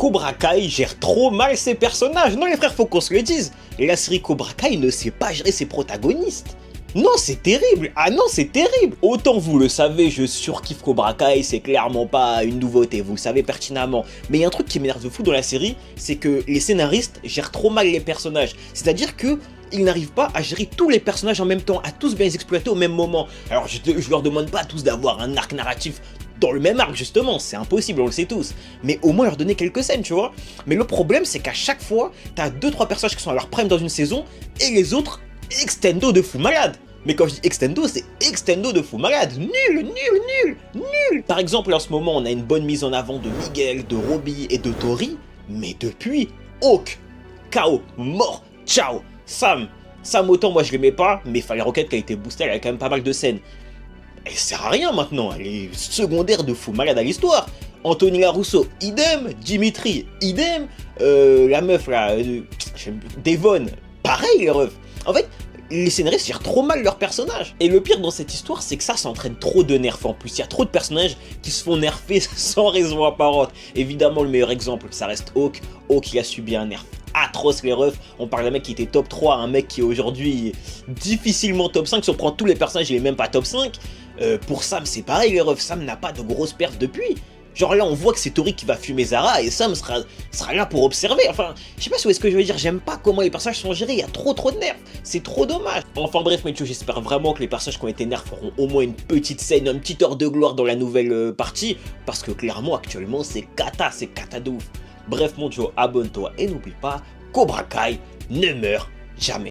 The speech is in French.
Cobra Kai gère trop mal ses personnages. Non les frères, faut qu'on se le dise. La série Cobra Kai ne sait pas gérer ses protagonistes. Non, c'est terrible. Ah non, c'est terrible. Autant vous le savez, je surkiffe Cobra Kai, c'est clairement pas une nouveauté, vous le savez pertinemment. Mais il y a un truc qui m'énerve de fou dans la série, c'est que les scénaristes gèrent trop mal les personnages. C'est-à-dire que ils n'arrivent pas à gérer tous les personnages en même temps, à tous bien les exploiter au même moment. Alors je leur demande pas à tous d'avoir un arc narratif dans le même arc justement, c'est impossible, on le sait tous. Mais au moins leur donner quelques scènes, tu vois. Mais le problème c'est qu'à chaque fois, t'as 2-3 personnages qui sont à leur prime dans une saison, et les autres, extendo de fou malade. Mais quand je dis extendo, c'est extendo de fou malade. Nul. Par exemple, en ce moment, on a une bonne mise en avant de Miguel, de Robbie et de Tori. Mais depuis, Hawk, KO, mort, ciao. Sam autant moi je l'aimais pas, mais Fire Rocket qui a été boosté, elle a quand même pas mal de scènes. Elle sert à rien maintenant, elle est secondaire de fou malade à l'histoire. Anthony Larusso, idem. Dimitri, idem. La meuf là, Devon, pareil les refs. En fait, les scénaristes gèrent trop mal leurs personnages. Et le pire dans cette histoire, c'est que ça entraîne trop de nerfs en plus. Il y a trop de personnages qui se font nerfer sans raison apparente. Évidemment, le meilleur exemple, ça reste Hawk. Hawk, il a subi un nerf atroce les refs. On parle d'un mec qui était top 3, un mec qui est aujourd'hui difficilement top 5. Si on prend tous les personnages, il est même pas top 5. Pour Sam, c'est pareil les refs. Sam n'a pas de grosses perfs depuis. Genre là on voit que c'est Tori qui va fumer Zara et Sam sera là pour observer, enfin je sais pas si vous voyez ce que je veux dire, j'aime pas comment les personnages sont gérés, il y a trop de nerfs, c'est trop dommage. Enfin bref Mathieu, j'espère vraiment que les personnages qui ont été nerfs auront au moins une petite scène, une petite heure de gloire dans la nouvelle partie, parce que clairement actuellement c'est cata de ouf. Bref mon Joe, abonne-toi et n'oublie pas, Cobra Kai ne meurt jamais.